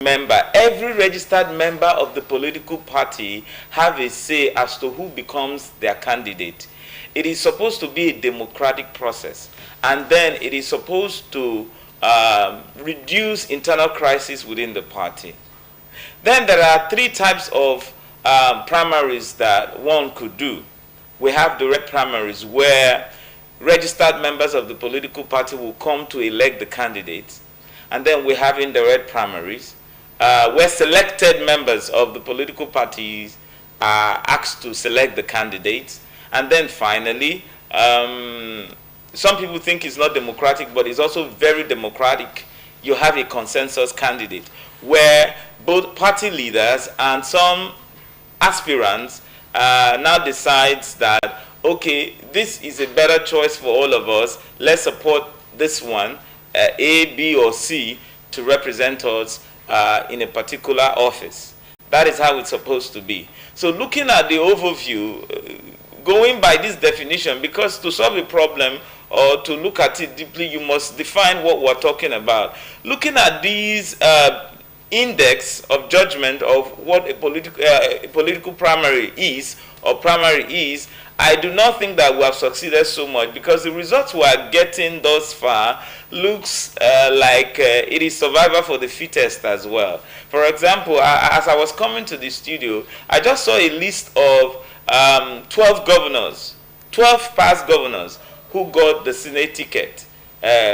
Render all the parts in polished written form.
member, every registered member of the political party have a say as to who becomes their candidate. It is supposed to be a democratic process, and then it is supposed to reduce internal crisis within the party. Then there are three types of primaries that one could do. We have direct primaries where registered members of the political party will come to elect the candidates. And then we have indirect primaries where selected members of the political parties are asked to select the candidates. And then finally, some people think it's not democratic, but it's also very democratic. You have a consensus candidate where both party leaders and some aspirants now decides that, okay, this is a better choice for all of us. Let's support this one, A, B, or C, to represent us in a particular office. That is how it's supposed to be. So looking at the overview, going by this definition, because to solve a problem or to look at it deeply, you must define what we're talking about. Looking at these index of judgment of what a political primary is, or primary is, I do not think that we have succeeded so much, because the results we are getting thus far looks like it is survival for the fittest as well. For example, as I was coming to the studio, I just saw a list of 12 governors, 12 past governors who got the Senate ticket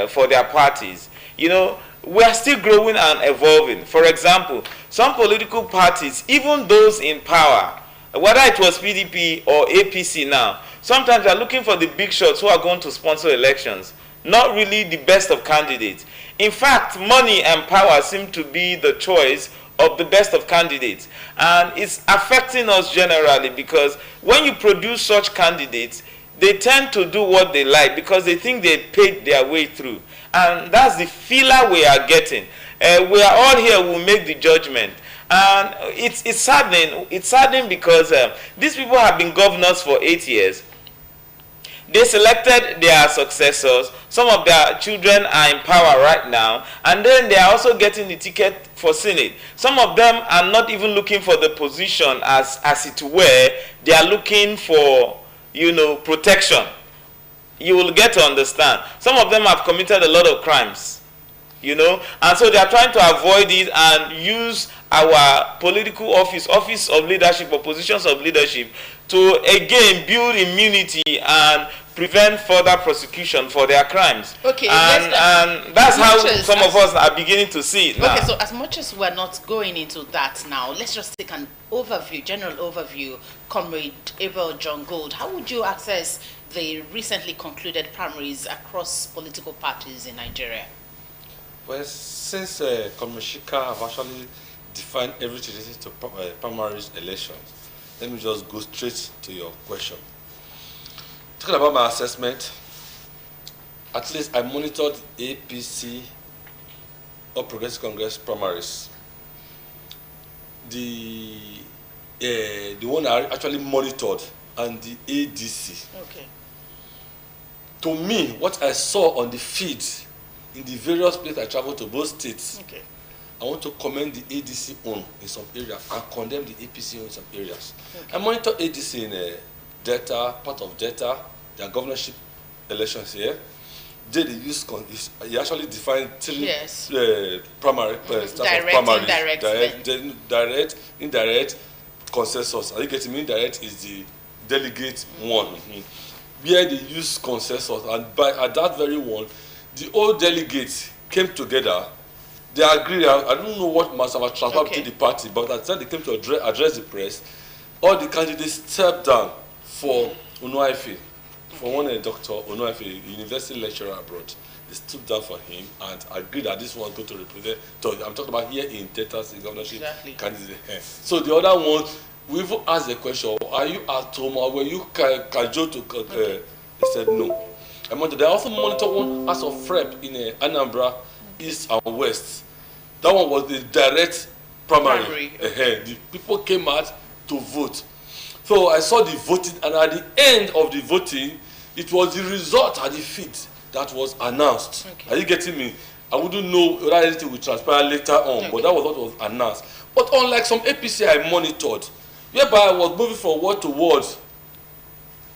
for their parties. You know, we are still growing and evolving. For example, some political parties, even those in power, whether it was PDP or APC now, sometimes they are looking for the big shots who are going to sponsor elections, not really the best of candidates. In fact, money and power seem to be the choice of the best of candidates. And it's affecting us generally, because when you produce such candidates, they tend to do what they like because they think they paid their way through. And that's the feeler we are getting. We are all here, we'll make the judgment. And it's saddening. It's saddening because these people have been governors for 8 years. They selected their successors. Some of their children are in power right now. And then they are also getting the ticket for Senate. Some of them are not even looking for the position as it were. They are looking for, you know, protection. You will get to understand. Some of them have committed a lot of crimes, you know, and so they are trying to avoid it and use our political office of leadership or positions of leadership to again build immunity and prevent further prosecution for their crimes. Okay, and that's how some of us are beginning to see it now. Okay, so as much as we're not going into that now, let's just take an overview, general overview. Comrade Abel John Gold, how would you assess the recently concluded primaries across political parties in Nigeria? Well, since Comrade Shika have actually defined everything related to primaries elections, let me just go straight to your question. Talking about my assessment, at least I monitored APC or Progressive Congress primaries. The one I actually monitored, and the ADC. Okay. To me, what I saw on the feed in the various places I traveled to both states, Okay. I want to commend the ADC on in some areas and condemn the APC in some areas. Okay. I monitor ADC in Delta, part of Delta, their governorship elections here. They he actually defined three primary Direct, primaries. Direct, indirect, consensus. I think getting indirect is the delegate one. Where they use consensus, and at that very one, the old delegates came together. They agreed. I don't know what must have transferred to the party, but at the time they came to address the press, all the candidates stepped down for Unuaife, for one Dr. Unuaife, a university lecturer abroad. They stood down for him and agreed that this one going to represent. I'm talking about here in Delta's governorship candidate. So the other one, we even asked the question: are you at home or were you cajoled to? They said no. They also monitor one as of rep in Anambra, East and West. That one was the direct primary. The people came out to vote. So I saw the voting, and at the end of the voting, it was the result at the feed that was announced. Okay. Are you getting me? I wouldn't know whether anything will transpire later on, but that was what was announced. But unlike some APC I monitored, whereby I was moving from word to word,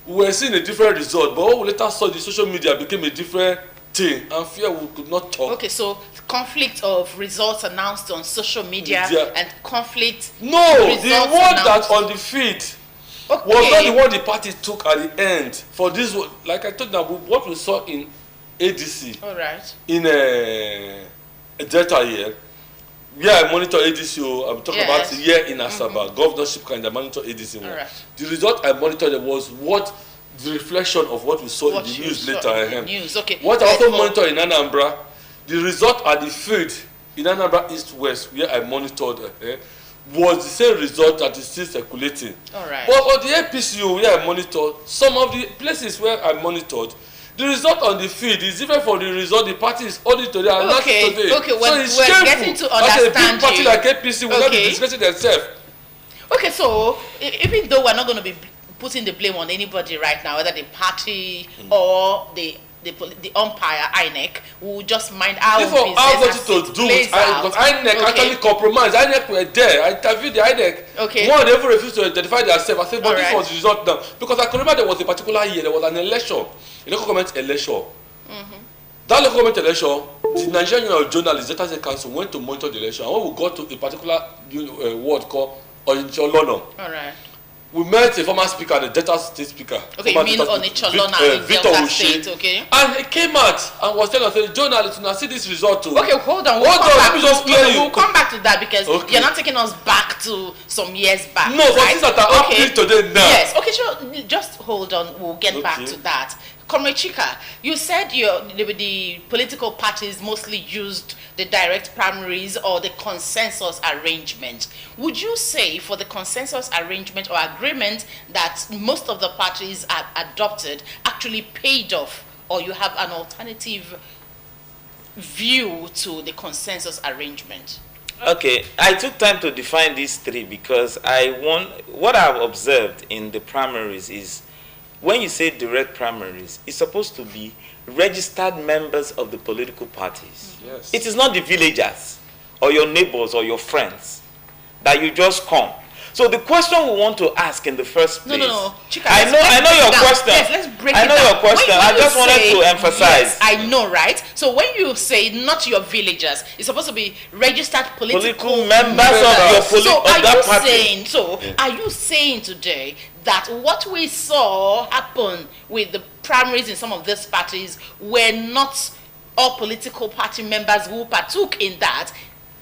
we were seeing a different result, but what we later saw the social media became a different thing, and fear we could not talk. Okay, so conflict of results announced on social media and conflict. No, the one that on the feed was not the one the party took at the end. For this, like I told you, what we saw in ADC, all right, in a Delta here, where I monitor ADC, I'm talking about here in Asaba, governorship kind of monitor ADC. Right. The result I monitored was what the reflection of what we saw in the news later. News, okay. What I also monitor in Anambra, the result at the field in Anambra East West, where I monitored, was the same result that is still circulating. All right. But for the APCO where I monitored, some of the places where I monitored, the result on the field is different from the result the party is holding today and not today. Okay, well, so it's we're shameful. getting to understand a big party like APC will not be disgracing themselves. Okay, so even though we're not going to be putting the blame on anybody right now, whether the party or the umpire, INEC, will just mind our business. I got to do it because INEC actually compromised. INEC were there. I interviewed the INEC. Okay. One, they even refused to identify themselves. I said, but this was the result now. Because I can remember there was a particular year, there was an election, a local government election. That local government election, the Nigerian Union of Journalists, Data State Council, went to monitor the election. And when we got to a particular word called Onicholono, all right, we met a former speaker and a Delta State speaker. Okay, you mean Onicholona in Delta State, okay? And he came out and was telling us, journalists, now see this result too. Okay, hold on. We'll come back to that because you're not taking us back to some years back. No, but things that are happening today now. Yes, okay, sure. Just hold on. We'll get back to that. Comrade Chika, you said the political parties mostly used the direct primaries or the consensus arrangement. Would you say for the consensus arrangement or agreement that most of the parties have adopted actually paid off, or you have an alternative view to the consensus arrangement? Okay, I took time to define these three because what I've observed in the primaries is when you say direct primaries, it's supposed to be registered members of the political parties. Yes. It is not the villagers or your neighbors or your friends that you just come. So the question we want to ask in the first place. No. Chika, I know your question. Yes, let's break it down. I know your question. I just wanted to emphasize. Yes, I know, right? So when you say not your villagers, it's supposed to be registered political members of your party. Are you saying today that what we saw happen with the primaries in some of these parties were not all political party members who partook in that?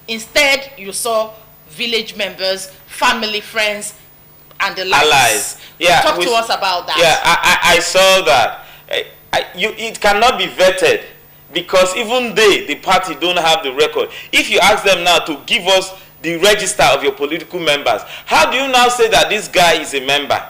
Instead, you saw village members, family, friends, and the likes. Allies. Yeah, talk to us about that. Yeah, I saw that. It cannot be vetted because even the party don't have the record. If you ask them now to give us the register of your political members, how do you now say that this guy is a member?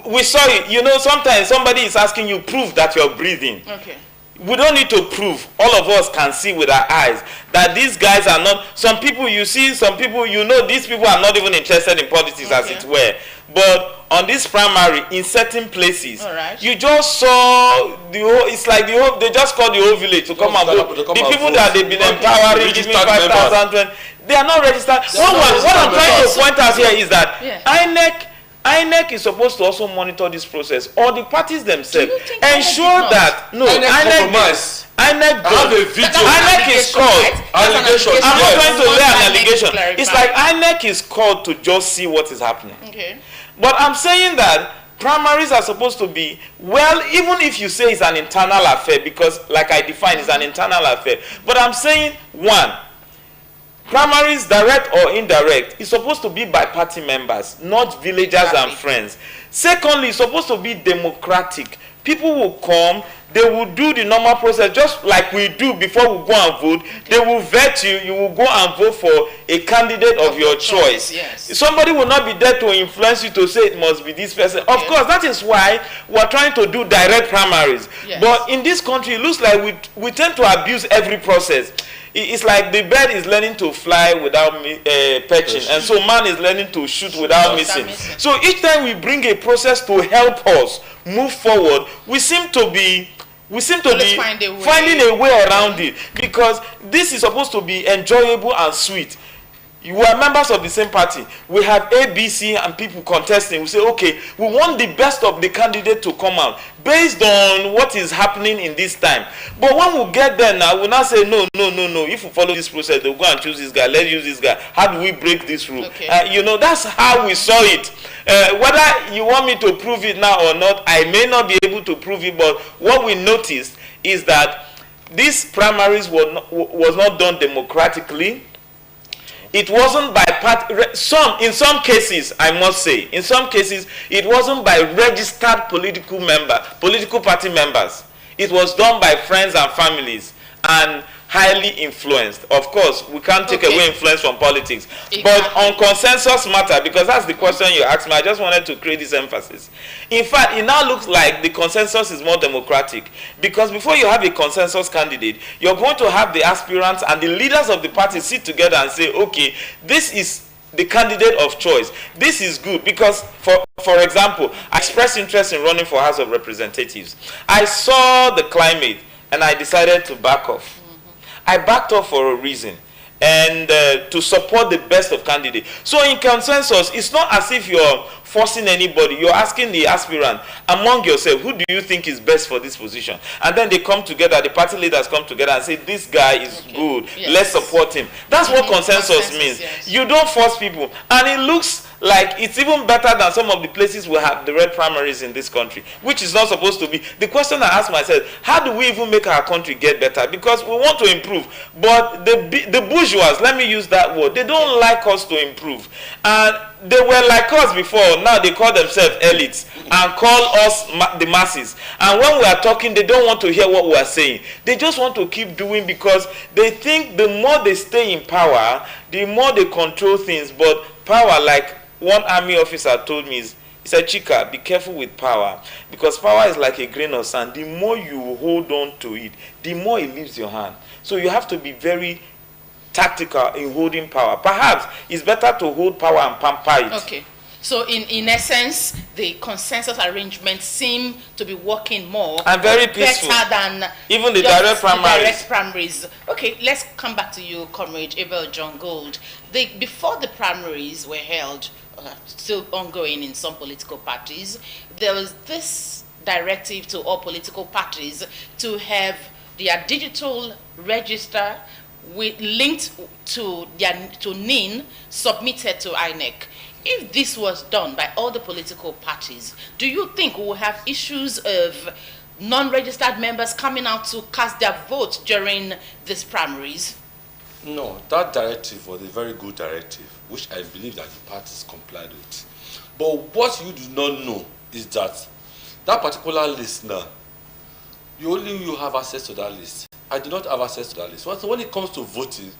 We saw it. Sometimes somebody is asking you prove that you're breathing. Okay. We don't need to prove. All of us can see with our eyes that these guys are not. Some people these people are not even interested in politics as it were. But on this primary, in certain places, you just saw the whole. It's like they just called the whole village to come and vote. The people that they've been empowering, giving 5,000, they are not registered. What I'm trying to point out here is that INEC is supposed to also monitor this process, or the parties themselves ensure that INEC is called. I'm not trying to lay an allegation. It's like INEC is called to just see what is happening. Okay. But I'm saying that primaries are supposed to be, even if you say it's an internal affair, because like I defined, it's an internal affair. But I'm saying, one, primaries, direct or indirect, is supposed to be by party members, not villagers and friends. Secondly, it's supposed to be democratic. People will come, they will do the normal process, just like we do before we go and vote. They will vet you, you will go and vote for a candidate of your choice. Yes. Somebody will not be there to influence you to say it must be this person. Of course, that is why we're trying to do direct primaries. Yes. But in this country, it looks like we tend to abuse every process. It's like the bird is learning to fly without perching, and so man is learning to shoot without missing. So each time we bring a process to help us move forward, we seem to be We seem to be finding a way around it, because this is supposed to be enjoyable and sweet. You are members of the same party. We have A, B, C, and people contesting. We say, okay, we want the best of the candidate to come out based on what is happening in this time. But when we get there now, we'll not say, no. If we follow this process, they'll go and choose this guy. Let's use this guy. How do we break this rule? Okay. That's how we saw it. Whether you want me to prove it now or not, I may not be able to prove it. But what we noticed is that these primaries was not done democratically. It wasn't by in some cases, I must say, in some cases, it wasn't by registered political party members. It was done by friends and families and highly influenced. Of course, we can't take away influence from politics. Exactly. But on consensus matter, because that's the question you asked me, I just wanted to create this emphasis. In fact, it now looks like the consensus is more democratic, because before you have a consensus candidate, you're going to have the aspirants and the leaders of the party sit together and say, okay, this is the candidate of choice. This is good because, for example, I expressed interest in running for House of Representatives. I saw the climate and I decided to back off. I backed off for a reason, and to support the best of candidates. So in consensus, it's not as if you're forcing anybody. You're asking the aspirant among yourself, who do you think is best for this position? And then they come together, the party leaders come together and say, this guy is good, let's support him. That's what consensus means. Yes. You don't force people. And it looks like it's even better than some of the places we have the red primaries in this country, which is not supposed to be. The question I ask myself, how do we even make our country get better? Because we want to improve, but the bourgeois, let me use that word, they don't like us to improve. And they were like us before, now they call themselves elites and call us the masses. And when we are talking, they don't want to hear what we are saying. They just want to keep doing, because they think the more they stay in power, the more they control things. But power, like one army officer told me, he said, Chika, be careful with power, because power is like a grain of sand. The more you hold on to it, the more it leaves your hand. So you have to be very tactical in holding power. Perhaps it's better to hold power and pamper it. Okay. So in essence, the consensus arrangements seem to be working more and very peaceful, better than even the direct primaries. Okay, let's come back to you, Comrade Abel John Gold. Before the primaries were held, still ongoing in some political parties, there was this directive to all political parties to have their digital register linked to NIN submitted to INEC. If this was done by all the political parties, do you think we will have issues of non-registered members coming out to cast their vote during these primaries? No, that directive was a very good directive, which I believe that the parties complied with. But what you do not know is that that particular list now, you have access to that list. I do not have access to that list. So when it comes to voting,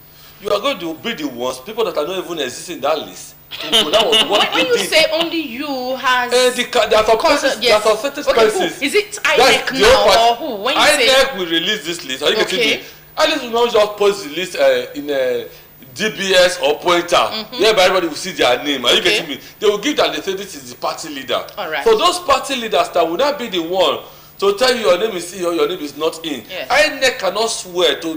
you are going to be the ones, people that are not even existing in that list. So that was what when you say only you has... there are some certain persons. Is it INEC now or who? When you INEC will release this list. Are you getting me? INEC will not just post the list in a DBS or pointer, whereby everybody will see their name. Are you getting me? They will give that they say this is the party leader. All right. So those party leaders that will not be the one to tell you your name is in or your name is not in. Yes. INEC cannot swear to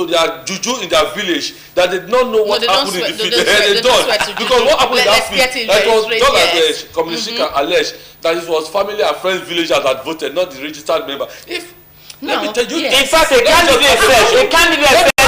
their juju in their village that they don't know what happened in the field. They don't. Because what happened in that field, that was done as Commissioner alleged that it was family and friends villagers that voted, not the registered member. Let me tell you, in fact, a candidate said, let me ask you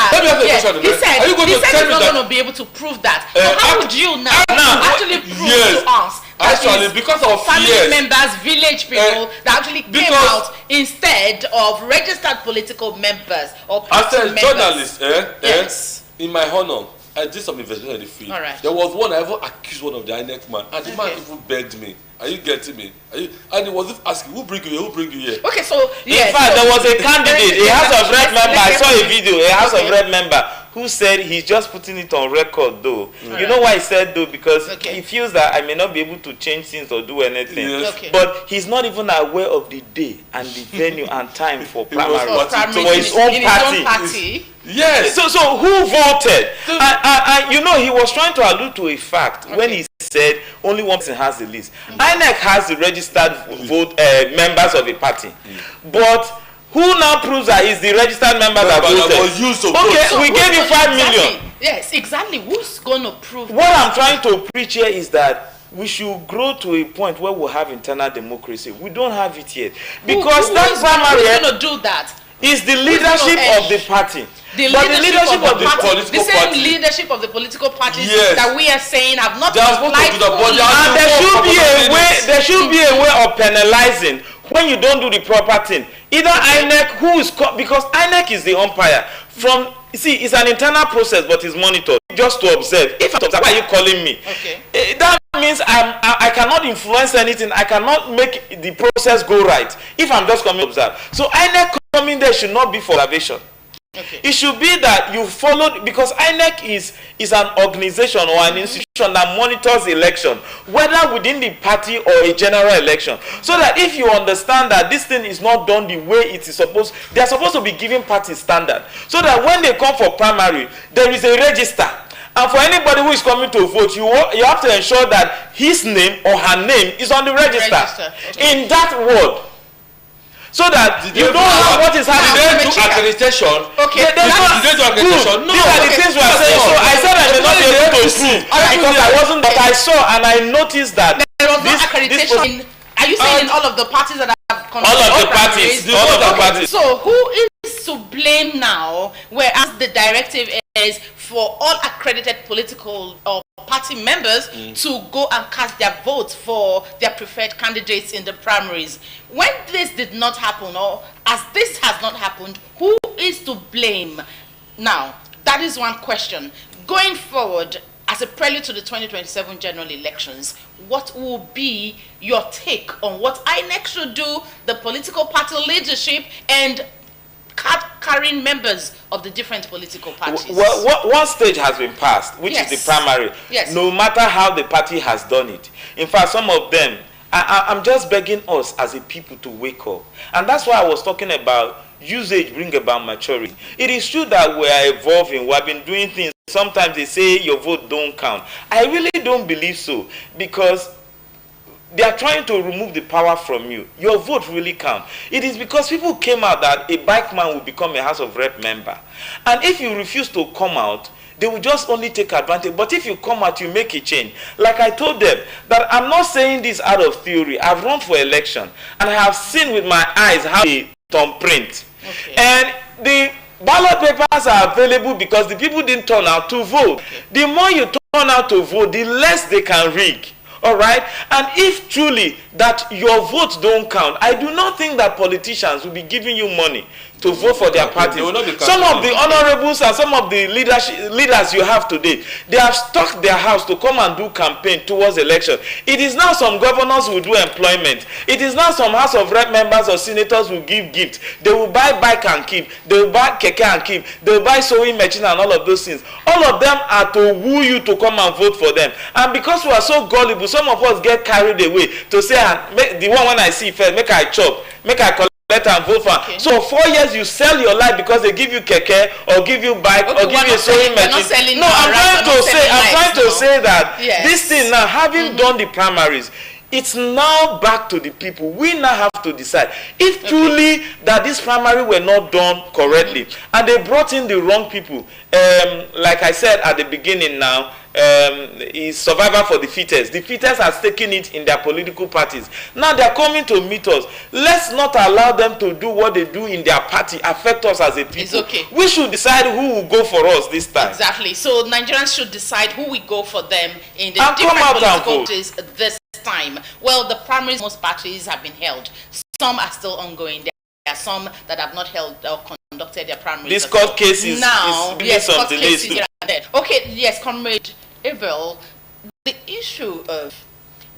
a question. He said he's not going to be able to prove that. But how would you now actually prove to us that actually, because of family members, village people that actually came out instead of registered political members or party as a members? journalist, in my honor, I did some investigation in the field. All right. There was one I ever accused one of the INEC man, and the man even begged me. Are you getting me? And he was asking, who bring you here? Who bring you here? Okay, so in fact, there was a candidate, a House of Rep member. I saw a video, a House of Rep member who said he's just putting it on record, though. You know why he said though? Because he feels that I may not be able to change things or do anything. Yes. But he's not even aware of the day and the venue and time for primary. So for his own party. Yes. So who voted? And you know, he was trying to allude to a fact when he said only one person has the list. INEC has the registered vote members of a party, but who now proves that is the registered member that voted? Okay, so we gave you 5 million. Yes, exactly. Who's going to prove? What I'm trying to preach here is that we should grow to a point where we'll have internal democracy. We don't have it yet because who's going to do that? Is the leadership of the party. The leadership of the party, the same leadership of the political parties that we are saying have not applied fully. And there should be a way of penalizing when you don't do the proper thing. Either INEC, because INEC is the umpire. It's an internal process, but it's monitored just to observe. If I'm observing, why are you calling me? Okay. That means I cannot influence anything. I cannot make the process go right if I'm just coming to observe. So INEC coming there should not be for observation. Okay. It should be that you follow, because INEC is an organization or an institution that monitors election, whether within the party or a general election. So that if you understand that this thing is not done the way it is supposed, they are supposed to be giving party standard. So that when they come for primary, there is a register. And for anybody who is coming to vote, you have to ensure that his name or her name is on the register. Okay. In that word. So that you don't have what is happening. Did they do accreditation? Okay. Did they do accreditation? No. These are the things we are saying. So I said I may not be able to prove because I wasn't, but I saw and I noticed that there was no accreditation. Are you saying in all of the parties that have all of the parties? All of the parties. So who is to blame now? Whereas the directive is for all accredited political or party members to go and cast their votes for their preferred candidates in the primaries. When this did not happen, or as this has not happened, who is to blame? Now, that is one question. Going forward, as a prelude to the 2027 general elections, what will be your take on what INEC should do, the political party leadership, and card-carrying members of the different political parties? Well, one stage has been passed, which is the primary. Yes. No matter how the party has done it. In fact, some of them, I'm just begging us as a people to wake up. And that's why I was talking about usage bring about maturity. It is true that we are evolving. We have been doing things. Sometimes they say your vote don't count. I really don't believe so, because they are trying to remove the power from you. Your vote really counts. It is because people came out that a bike man will become a House of Rep member. And if you refuse to come out, they will just only take advantage. But if you come out, you make a change. Like I told them, that I'm not saying this out of theory. I've run for election, and I have seen with my eyes how they thumbprint. Okay. And the ballot papers are available because the people didn't turn out to vote. Okay. The more you turn out to vote, the less they can rig. All right? And if truly that your votes don't count, I do not think that politicians will be giving you money to vote for their parties. Some of the honorables and some of the leaders you have today, they have stuck their house to come and do campaign towards election. It is now some governors who do employment. It is now some House of Rep members or senators who give gifts. They will buy bike and keep. They will buy keke and keep. They will buy sewing machine and all of those things. All of them are to woo you to come and vote for them. And because we are so gullible, some of us get carried away to say, the one when I see first, make I chop, make I collect and vote for. Okay. So 4 years you sell your life because they give you keke or give you bike or give you a sewing machine. No, I'm trying to say that this thing now, having done the primaries, it's now back to the people. We now have to decide if truly that this primary were not done correctly and they brought in the wrong people. Like I said at the beginning now, is survival for the fittest. The fittest has taken it in their political parties. Now they are coming to meet us. Let's not allow them to do what they do in their party affect us as a people. It's okay. We should decide who will go for us this time. Exactly. So Nigerians should decide who will go for them in the different political parties this time. Well, the primaries, most parties have been held. Some are still ongoing. There are some that have not held or conducted their primaries. This court case is now. Yes, court cases here and there. Okay, yes, Comrade Abel, the issue of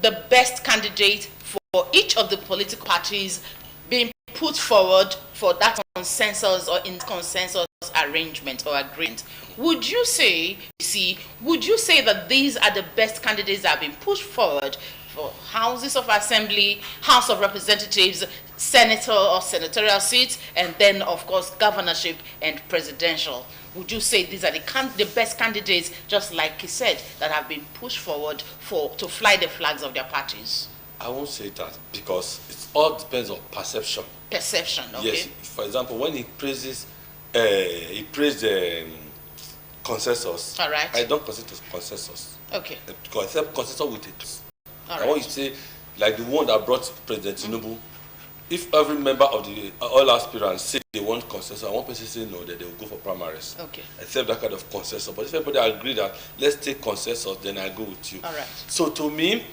the best candidate for each of the political parties being put forward for that consensus or in consensus arrangement or agreement, would you say that these are the best candidates that have been pushed forward for houses of assembly, House of Representatives, senator or senatorial seats, and then of course governorship and presidential? would you say these are the best candidates, just like he said, that have been pushed forward to fly the flags of their parties? I won't say that, because it all depends on perception. Perception, okay. Yes, for example, when he praised consensus. All right. I don't consider consensus. Okay. Consensus with it. All I right. want you to say, like the one that brought President Tinubu, if every member of the all aspirants say they want consensus, and one person say no, then they will go for primaries. Okay. Accept that kind of consensus. But if everybody agree that let's take consensus, then I go with you. All right. So to me,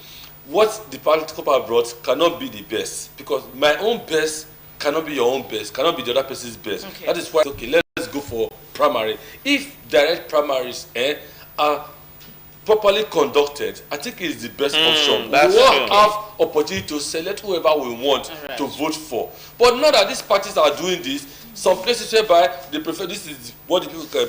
what the political power brought cannot be the best, because my own best cannot be your own best, cannot be the other person's best. Okay. That is why, okay, let's go for primary. If direct primaries are properly conducted, I think it's the best option. We will have opportunity to select whoever we want to vote for. But not that these parties are doing this. Some places whereby they prefer, this is what the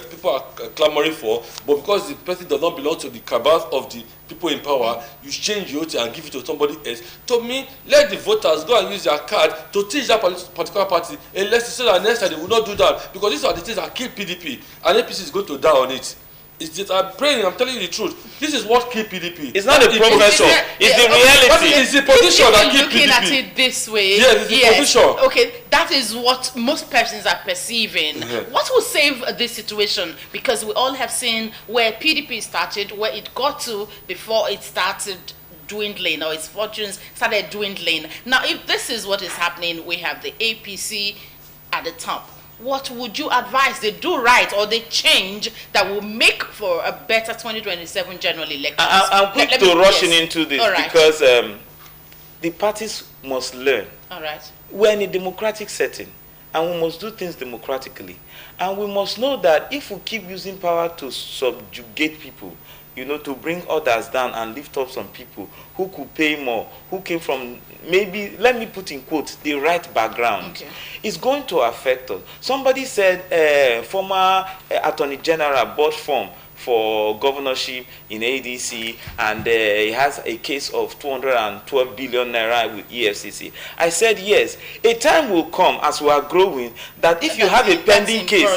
people are clamoring for, but because the person does not belong to the cabal of the people in power, you change your vote and give it to somebody else. To me, let the voters go and use their card to teach that particular party a lesson, so that next time they will not do that, because these are the things that kill PDP, and APC is going to die on it. It's just, I'm praying, I'm telling you the truth. This is what killed PDP. It's not the professor, it's the reality. It's the position that killed PDP. Looking at it this way, yes, it's the position. Okay, that is what most persons are perceiving. What will save this situation? Because we all have seen where PDP started, where it got to before it started dwindling, or its fortunes started dwindling. Now, if this is what is happening, we have the APC at the top. What would you advise they do right or they change that will make for a better 2027 general election? I'm quick to rushing into this because the parties must learn. All right. We're in a democratic setting, and we must do things democratically. And we must know that if we keep using power to subjugate people, you know, to bring others down and lift up some people who could pay more, who came from maybe, let me put in quotes, the right background, okay, it's going to affect us. Somebody said former Attorney General bought form for governorship in ADC, and he has a case of 212 billion naira with EFCC. I said yes, a time will come as we are growing that if you have a pending case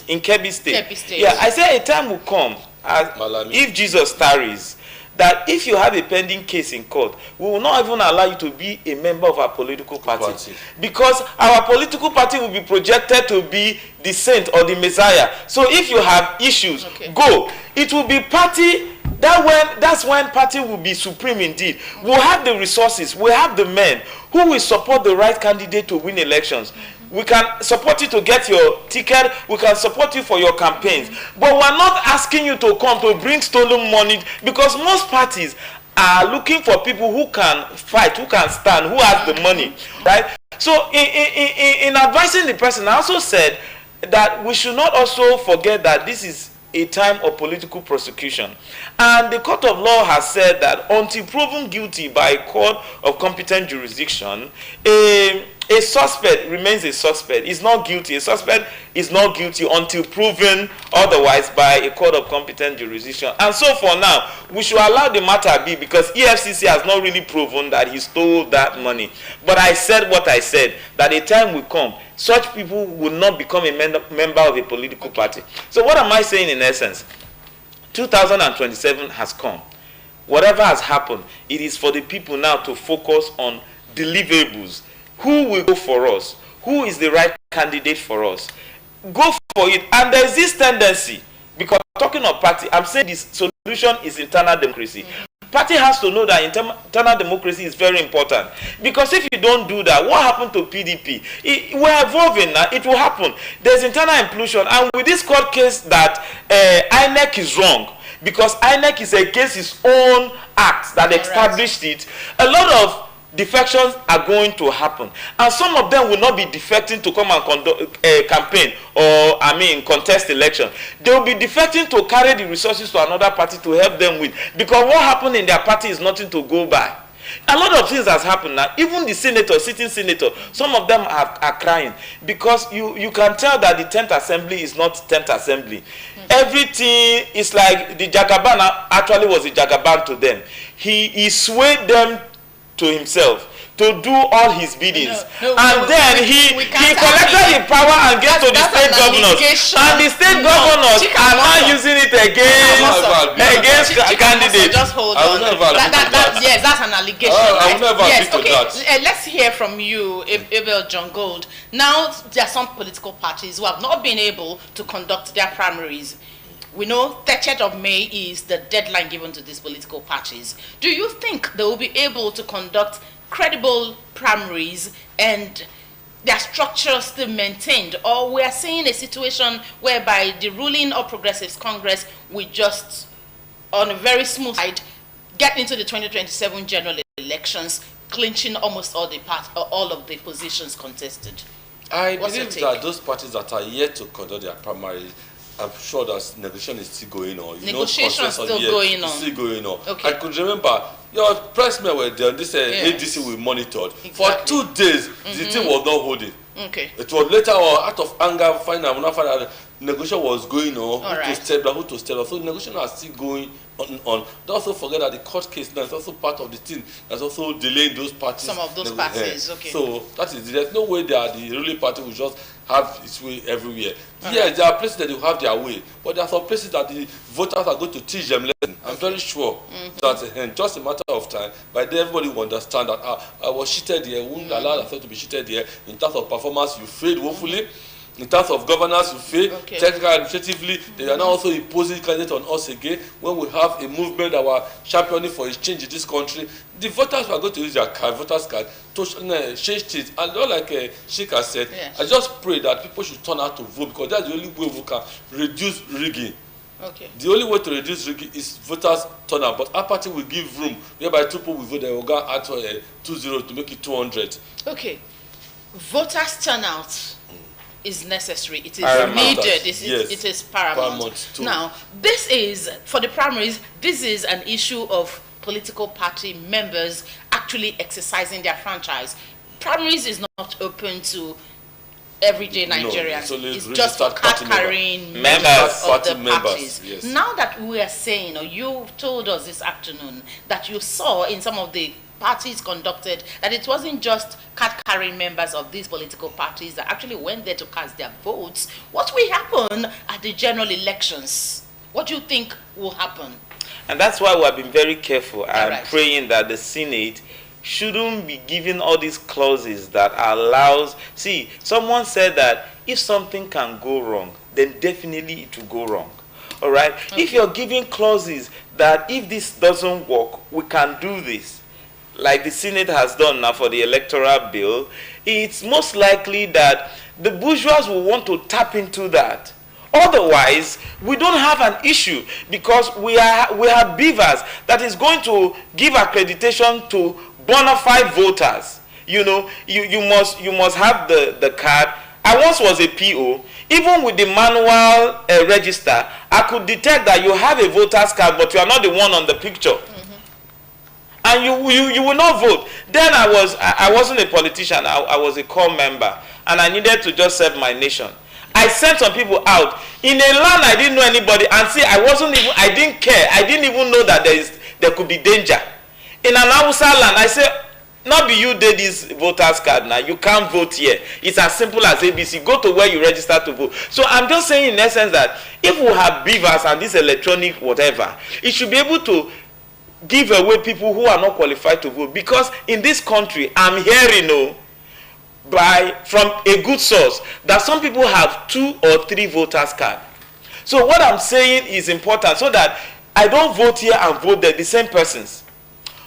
in Kebbi State, yeah, I said a time will come if Jesus tarries, that if you have a pending case in court, we will not even allow you to be a member of our political party. Because our political party will be projected to be the saint or the Messiah. So if you have issues, go. It will be party, that's when party will be supreme indeed. We'll have the resources, we'll have the men who will support the right candidate to win elections. We can support you to get your ticket. We can support you for your campaigns. But we're not asking you to come to bring stolen money, because most parties are looking for people who can fight, who can stand, who has the money, right? So in advising the person, I also said that we should not also forget that this is a time of political prosecution. And the court of law has said that until proven guilty by a court of competent jurisdiction, a suspect remains a suspect. Is not guilty. A suspect is not guilty until proven otherwise by a court of competent jurisdiction. And so for now, we should allow the matter be, because EFCC has not really proven that he stole that money. But I said what I said, that a time will come, such people will not become a member of a political party. So what am I saying in essence? 2027 has come. Whatever has happened, it is for the people now to focus on deliverables. Who will go for us? Who is the right candidate for us? Go for it. And there is this tendency, because talking of party, I'm saying this solution is internal democracy. Party has to know that internal democracy is very important. Because if you don't do that, what happened to PDP? We're evolving now. It will happen. There's internal implosion. And with this court case that INEC is wrong, because INEC is against its own act that established it, a lot of defections are going to happen, and some of them will not be defecting to come and conduct a campaign or contest election. They will be defecting to carry the resources to another party to help them with, because what happened in their party is nothing to go by. A lot of things has happened now. Even the senator, sitting senator, some of them are crying, because you can tell that the 10th assembly is not 10th assembly. Everything is like the Jagaban actually was a Jagaban to them. He swayed them to himself. to do all his biddings. Then he collected the power and gave to the state governors. And the state governors are now using it against candidates. Just hold on. Yes, that's an allegation. I will never agree to that. Let's hear from you, Abel John Gold. Now, there are some political parties who have not been able to conduct their primaries. We know 30th of May is the deadline given to these political parties. Do you think they will be able to conduct credible primaries and their structure still maintained? Or we are seeing a situation whereby the ruling All Progressives Congress will just, on a very smooth side, get into the 2027 general elections, clinching almost all of the positions contested? I believe that those parties that are yet to conduct their primaries, I'm sure that negotiation is still going on. Negotiation is still going on. Okay. I could remember your pressmen were there. This ADC we monitored for 2 days. The team was not holding. Okay. It was later on, out of anger, final negotiation was going on. Who to step down. So negotiation are still going on. Don't also forget that the court case now is also part of the thing that's also delaying those parties. Some of those parties, okay. So that is, there's no way that the ruling party will just have its way everywhere. Yes, there are places that will have their way, but there are some places that the voters are going to teach them lesson. I'm very sure that just a matter of time, by then everybody will understand that I was cheated here, won't allow myself to be cheated here. In terms of performance, you failed woefully. In terms of governance, you fail. Technical, administratively, they are now also imposing candidates on us again. When we have a movement that we are championing for a change in this country, the voters are going to use their voters card to change things. And not like Shika said, I just pray that people should turn out to vote, because that's the only way we can reduce rigging. The only way to reduce rigging is voters turn out. But our party will give room whereby 2 people will vote, they will go add 2-0 to make it 200. Okay. Voters turnout is necessary. It is paramount. Needed. It is paramount. Now, this is, for the primaries, this is an issue of political party members actually exercising their franchise. Primaries is not open to everyday Nigerians. It's just for card-carrying members of the parties. Yes. Now that we are saying, or you told us this afternoon, that you saw in some of the parties conducted that it wasn't just card-carrying members of these political parties that actually went there to cast their votes. What will happen at the general elections? What do you think will happen? And that's why we have been very careful and praying that the Senate shouldn't be giving all these clauses that allows. See, someone said that if something can go wrong, then definitely it will go wrong. All right? If you're giving clauses that if this doesn't work, we can do this, like the Senate has done now for the electoral bill, it's most likely that the bourgeois will want to tap into that. Otherwise, we don't have an issue, because we have beavers that is going to give accreditation to bona fide voters. You know, you must have the card. I once was a PO. Even with the manual register, I could detect that you have a voter's card, but you are not the one on the picture. And you will not vote. Then I wasn't a politician. I was a core member, and I needed to just serve my nation. I sent some people out in a land I didn't know anybody, and see, I didn't care. I didn't even know that there could be danger in an Hausa land. I said, not be you did this voter's card now. You can't vote here. It's as simple as ABC. Go to where you register to vote. So I'm just saying in essence that if we have beavers and this electronic whatever, it should be able to give away people who are not qualified to vote. Because in this country, I'm hearing from a good source that some people have 2 or 3 voters card. So what I'm saying is important, so that I don't vote here and vote there, the same persons.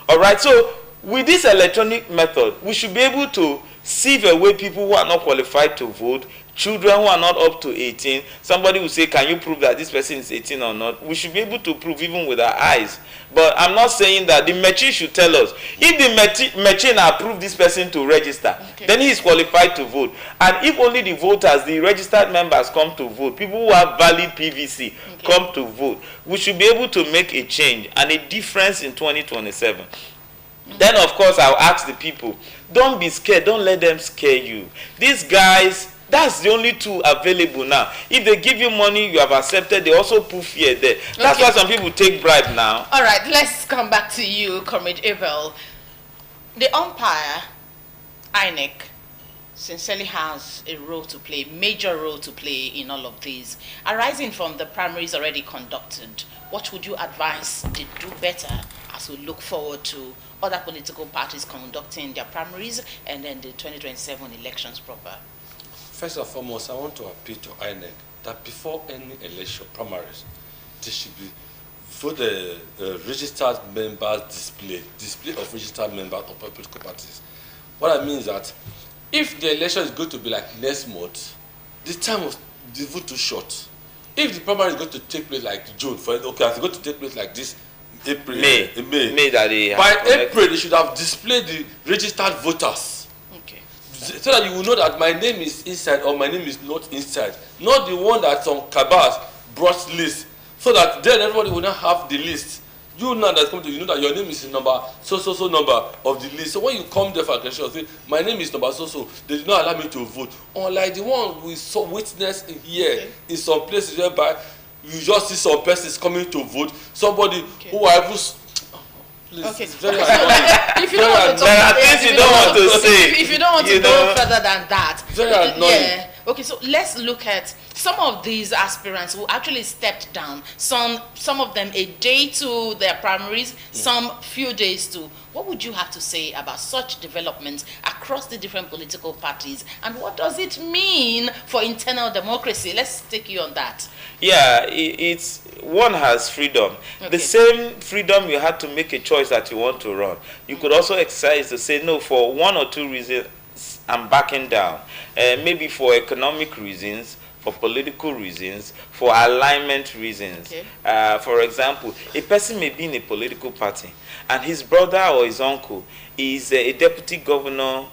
All right. So with this electronic method, we should be able to sieve away people who are not qualified to vote, children who are not up to 18. Somebody will say, can you prove that this person is 18 or not? We should be able to prove even with our eyes. But I'm not saying that the machine should tell us. If the machine approve this person to register, then he is qualified to vote. And if only the voters, the registered members come to vote, people who have valid PVC come to vote, we should be able to make a change and a difference in 2027. Then, of course, I'll ask the people, don't be scared. Don't let them scare you. These guys, that's the only tool available now. If they give you money, you have accepted, they also put fear there. That's why some people take bribe now. All right, let's come back to you, Comrade Abel. The umpire INEC sincerely has a role to play, major role to play in all of these. Arising from the primaries already conducted, what would you advise they do better as we look forward to other political parties conducting their primaries and then the 2027 elections proper? First and foremost, I want to appeal to INEC that before any election primaries, there should be for the registered members display of registered members of political parties. What I mean is that if the election is going to be like next month, the time of the vote too short. If the primary is going to take place like June, for okay, it's going to take place like this April, May that they by April they should have displayed the registered voters. Okay. So that you will know that my name is inside or my name is not inside, not the one that's on Kabas brought list. So that then everybody will not have the list. You now that's coming to you know that your name is in number so number of the list. So when you come there for election, say my name is number so, they did not allow me to vote. Unlike the one we saw witness in here in some places whereby you just see some persons coming to vote, somebody who are even Okay. Very if you don't want to talk about things you don't want to say, if you don't want to go further than that, very annoying. Yeah. Okay, so let's look at some of these aspirants who actually stepped down. Some of them a day to their primaries, some few days to. What would you have to say about such developments across the different political parties, and what does it mean for internal democracy? Let's take you on that. Yeah, it's one has freedom. Okay. The same freedom you had to make a choice that you want to run. You could also exercise to say no for one or two reasons. I'm backing down. Maybe for economic reasons, for political reasons, for alignment reasons. Okay. For example, a person may be in a political party and his brother or his uncle is a deputy governor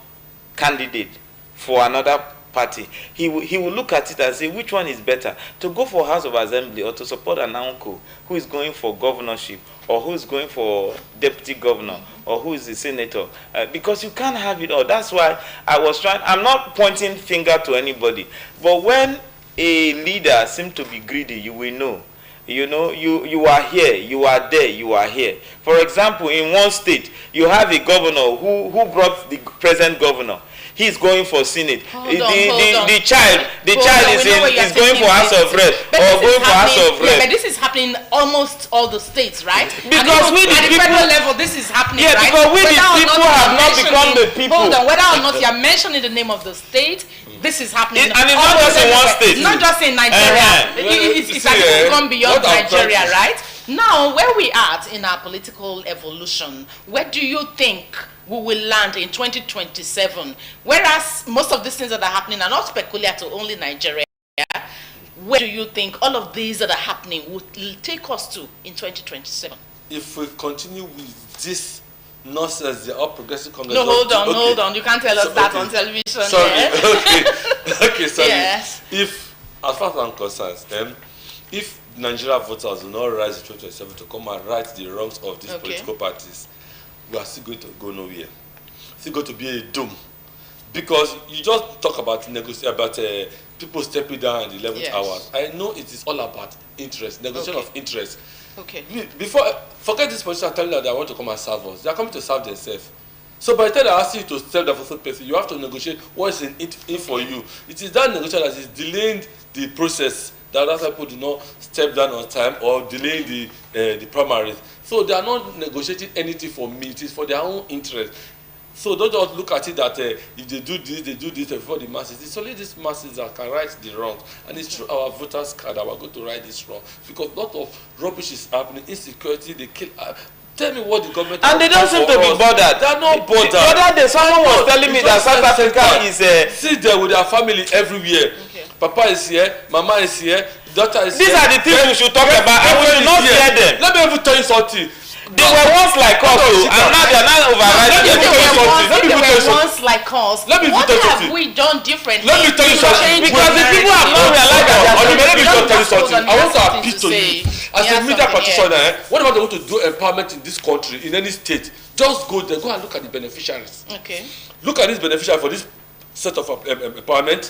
candidate for another party. He will look at it and say which one is better, to go for House of Assembly or to support an uncle who is going for governorship or who is going for deputy governor or who is the senator, because you can't have it all. That's why I'm not pointing finger to anybody, but when a leader seems to be greedy, you will know. You know, you are here, you are there, you are here. For example, in one state, you have a governor who brought the present governor. He's going for Senate. The child is going for House of Rep or going for House of Rep. Yeah, but this is happening almost all the states, right? Because we the people, federal level, this is happening, yeah, right? because we the people have not become the people. Hold on, whether or not you are mentioning the name of the state, this is happening. And it's not just in one state. Not just in Nigeria. It's actually gone beyond Nigeria, right? Now, where we are in our political evolution, where do you think we will land in 2027? Whereas most of these things that are happening are not peculiar to only Nigeria, where do you think all of these that are happening will take us to in 2027? If we continue with this nonsense, the All Progressive Congress. No, hold on. You can't tell us that on television. Sorry. Okay, sorry. Yes. If, as far as I'm concerned, if Nigeria voters will not rise in 2027 to come and right the wrongs of these political parties, we are still going to go nowhere. Still going to be a doom. Because you just talk about people stepping down in the 11th hours. I know it is all about interest, negotiation of interest. Okay. Before, forget this politician telling that they want to come and serve us. They are coming to serve themselves. So by the time they ask you to serve the first person, you have to negotiate what is in for you. It is that negotiation that is delaying the process. That other people do not step down on time or delaying the primaries. So they are not negotiating anything for me. It is for their own interest. So don't just look at it that if they do this before the masses. It's only these masses that can right the wrongs. And it's through our voters' card that we're going to right this wrong. Because a lot of rubbish is happening, insecurity, they kill. Tell me what the government... And they don't seem to be bothered. They are not bothered. The other day, someone was telling me that South Africa is... sit there with their family everywhere. Okay. Papa is here, Mama is here, daughter is here. These are the things we should talk about, and we will not hear them. Let me even tell you something. They were once like us, and now they are not overriding. They were once like us. What have we done differently? Let me tell you something. Because the people have not realized that. Let me tell you something. I want to appeal to you. As a media practitioner, whatever they want to do empowerment in this country, in any state, just go there, go and look at the beneficiaries. Okay. Look at this beneficiary for this set of empowerment.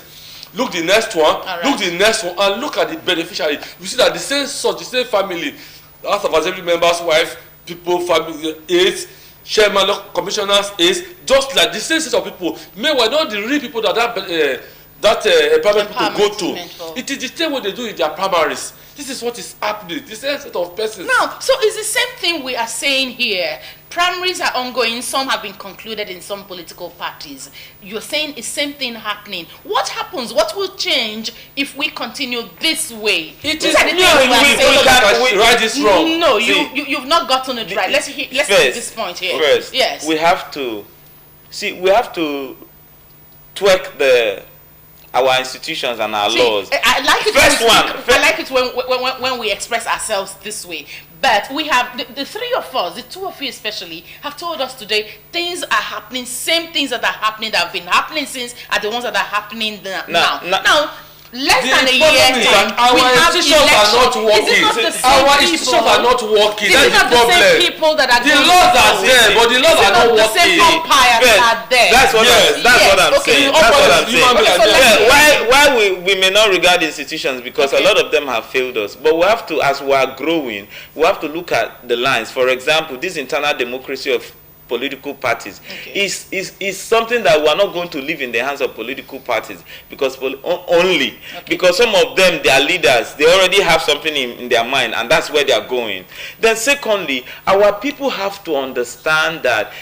Look the next one, look the next one, and look at the beneficiary. You see that the same source, the same family, House of Assembly members' wife, people, family, AIDS, chairman of commissioners is just like the same set of people. Meanwhile, not the real people that empowerment people go to. It is the same way they do in their primaries. This is what is happening. The same set of persons. Now, so it's the same thing we are saying here. Primaries are ongoing. Some have been concluded in some political parties. You're saying the same thing happening. What happens? What will change if we continue this way? It is we right this wrong. No, you've not gotten it right. Let's take this point here. First, yes. We have to tweak our institutions and our laws. I like it when we express ourselves this way. But we have the three of us, the two of you especially, have told us today things are happening. Same things that are happening that have been happening since are the ones that are happening now. Now, less than a year time, our institutions are not working. Our institutions are not working. That's the problem. The same people that are the laws are there, but the laws are not working. The same umpires are there. That's what I'm saying. Why we may not regard institutions because a lot of them have failed us. But we have to, as we are growing, we have to look at the lines. For example, this internal democracy of political parties is something that we are not going to leave in the hands of political parties because because some of them, their leaders, they already have something in their mind and that's where they are going. Then secondly, our people have to understand that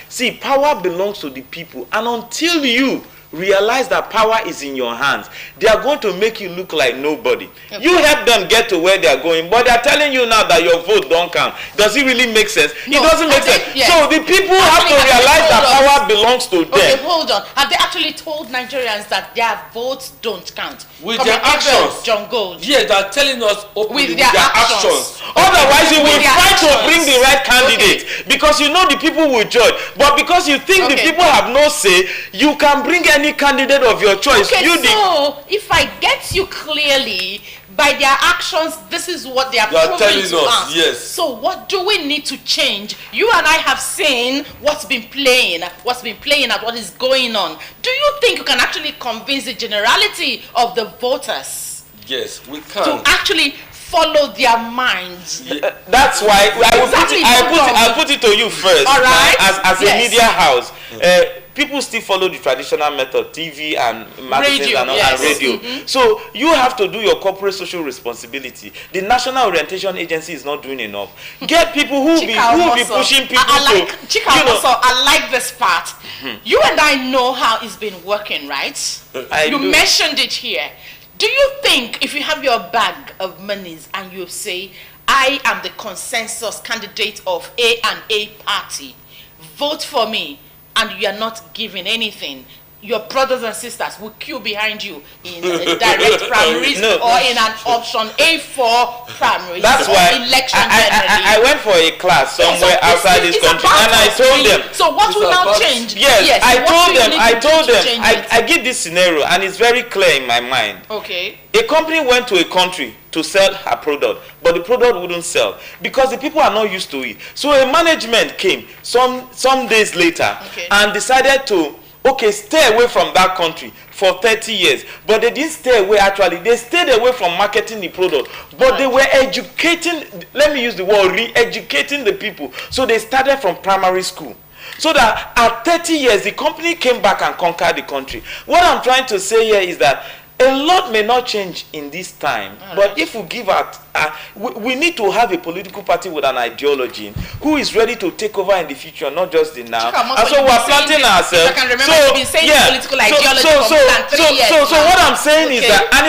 power belongs to the people, and until you realize that power is in your hands, they are going to make you look like nobody. You help them get to where they are going, but they are telling you now that your vote don't count. Does it really make sense? No, it doesn't make sense. Yes. So the people have to realize that power belongs to them. Okay, hold on. Have they actually told Nigerians that their votes don't count? With their actions. John Gold. Yeah, they are telling us openly with their actions. Otherwise, you will fight to bring the right candidate because you know the people will judge. But because you think the people have no say, you can bring any candidate of your choice. Okay, so if I get you clearly, by their actions, this is what they are proving to us. Yes. So what do we need to change? You and I have seen what's been playing and what is going on. Do you think you can actually convince the generality of the voters? Yes, we can. To actually follow their minds. That's why I'll put it to you first. All right. As a media house, people still follow the traditional method, TV and magazines and radio. So you have to do your corporate social responsibility. The National Orientation Agency is not doing enough. Get people who will be pushing people I like this part. You and I know how it's been working, right? You mentioned it here. Do you think if you have your bag of monies and you say, I am the consensus candidate of A and A party, vote for me, and you are not giving anything, your brothers and sisters will queue behind you in direct primaries or in an option A4 primaries. That's why election I went for a class somewhere outside this country and I told them. So what will now change? Yes, I told them. I give this scenario and it's very clear in my mind. Okay. A company went to a country to sell her product, but the product wouldn't sell because the people are not used to it. So a management came some days later and decided to stay away from that country for 30 years. But they didn't stay away actually. They stayed away from marketing the product. But they were educating, let me use the word, re-educating the people. So they started from primary school. So that at 30 years, the company came back and conquered the country. What I'm trying to say here is that a lot may not change in this time, but if we give out, we need to have a political party with an ideology who is ready to take over in the future, not just the now. And so we're planting ourselves. So what I'm saying is that, and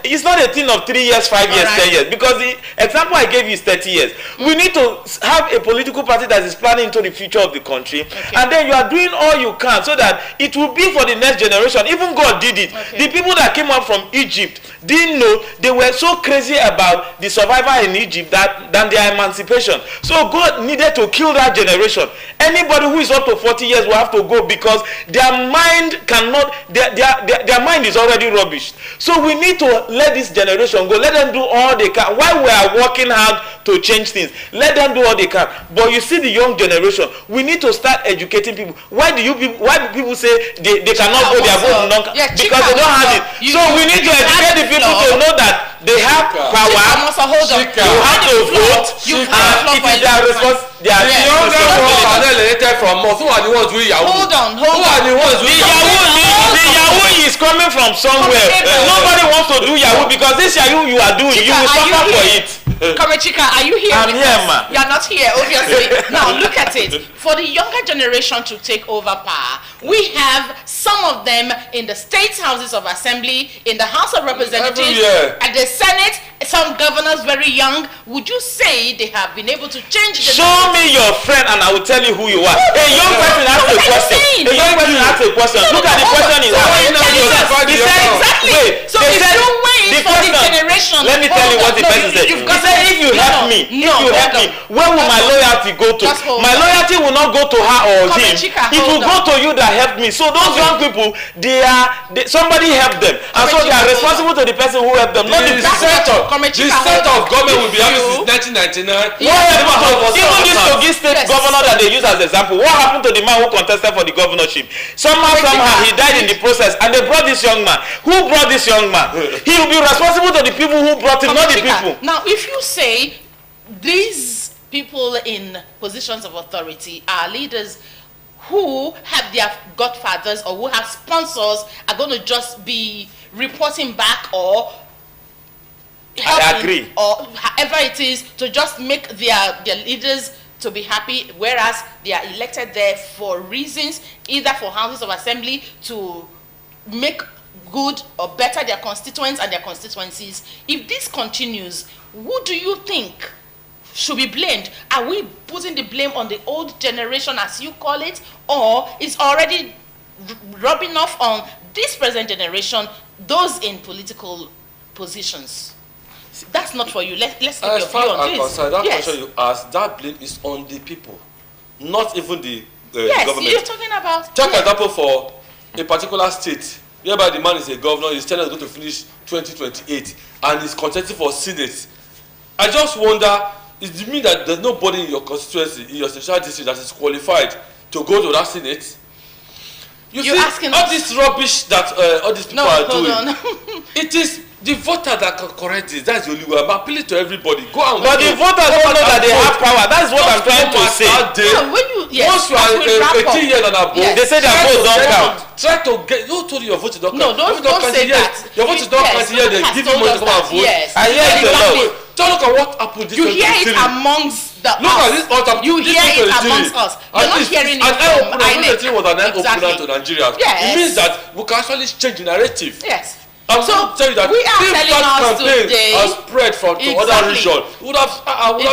it's not a thing of 3 years, 5 years, 10 years, because the example I gave you is 30 years. We need to have a political party that is planning into the future of the country, and then you are doing all you can so that it will be for the next generation. Even God did it. The people that came up from Egypt didn't know, they were so crazy about the survival in Egypt than their emancipation. So God needed to kill that generation. Anybody who is up to 40 years will have to go because their mind cannot, their mind is already rubbish. So we need to let this generation go. Let them do all they can. While we are working hard to change things, let them do all they can. But you see the young generation, we need to start educating people. Why do people say they cannot go their vote? Because they don't have it. So we need to educate the people to know that they have power. You have to vote. It is their responsibility. The younger ones are not elected from more. Who are the ones doing Yahoo? Hold on. Who are the ones doing The Yahoo is coming from somewhere. Nobody wants to do Yahoo because this Yahoo you are doing, Chika, you will suffer for it. Chika, are you here? I'm here, ma. You are not here, obviously. Now look at it. For the younger generation to take over power, we have some of them in the state houses of assembly, in the House of Representatives, at the Senate. Some governors very young. Would you say they have been able to change the Show me your friend and I will tell you who you are. A young person asks a question. A young person asks a question. Look at the question is Exactly. So if you wait for the generation, let me tell you what the person said. He said, if you help me, where will my loyalty go to? My loyalty will not go to her or him. It will go to you that helped me. So those young people, somebody helped them, and so they are responsible to the person who helped them, not the person. The set of government will be having since 1999. Even this Kogi state governor that they use as example, what happened to the man who contested for the governorship? Somehow he died in the process, and they brought this young man. Who brought this young man? He will be responsible to the people who brought him, not the people. Now, if you say these people in positions of authority are leaders who have their godfathers or who have sponsors are going to just be reporting back or helping, I agree. or however it is to just make their leaders to be happy, whereas they are elected there for reasons either for houses of assembly to make good or better their constituents and their constituencies. If this continues, who do you think should be blamed? Are we putting the blame on the old generation, as you call it, or is already rubbing off on this present generation, those in political positions? That's not for you. Let's get your view on this. That question you asked, that blame is on the people, not even the government. Yes, you're talking about. Take an example for a particular state, whereby the man is a governor, his tenure is going to finish 2028, and he's contesting for Senate. I just wonder, does it mean that there's nobody in your constituency, in your social district, that is qualified to go to that Senate? You're asking all this rubbish that all these people are doing. It is the voter that can correct this. That's the only way. I'm appealing to everybody. Go and But the voters don't know that they have power. That's what I'm trying to say. Once you are 18 years and above, they say their votes don't count. Try to get. Who told you your vote is not count? No, don't say that. Your vote is not count here. They give you money to come and vote. I hear it a lot. Don't look at what happened. You hear it amongst the us. Look at this. You hear it amongst us. You're not hearing it from INEC. Was an opener to Nigeria. It means that we can actually change the narrative. Yes. I'm so tell you that we are if that campaign has spread from to other regions, would have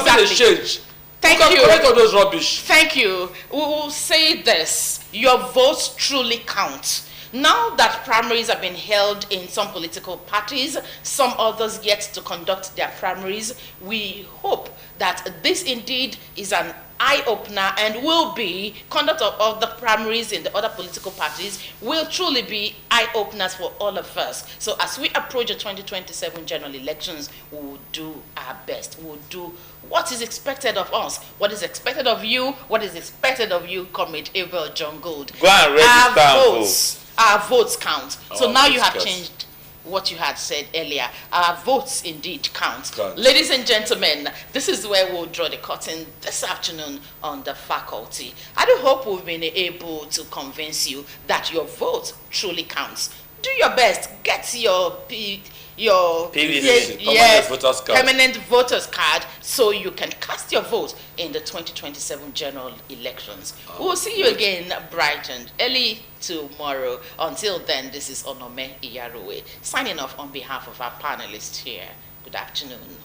been a change. Thank you. Correct all those rubbish. Thank you. We will say this: your votes truly count. Now that primaries have been held in some political parties, some others yet to conduct their primaries, we hope that this indeed is an eye-opener and will be conduct of the primaries in the other political parties will truly be eye-openers for all of us. So as we approach the 2027 general elections, we will do our best. We will do what is expected of us, what is expected of you, what is expected of you, Comrade Abel John Gold. Go and register. Our votes count. So now you have changed what you had said earlier. Our votes indeed count. Ladies and gentlemen, this is where we'll draw the curtain this afternoon on the faculty. I do hope we've been able to convince you that your vote truly counts. Do your best. Get your permanent voters card so you can cast your vote in the 2027 general elections. We'll see you again bright and early tomorrow. Until then, this is Onome Iyaruwe signing off on behalf of our panelists here. Good afternoon.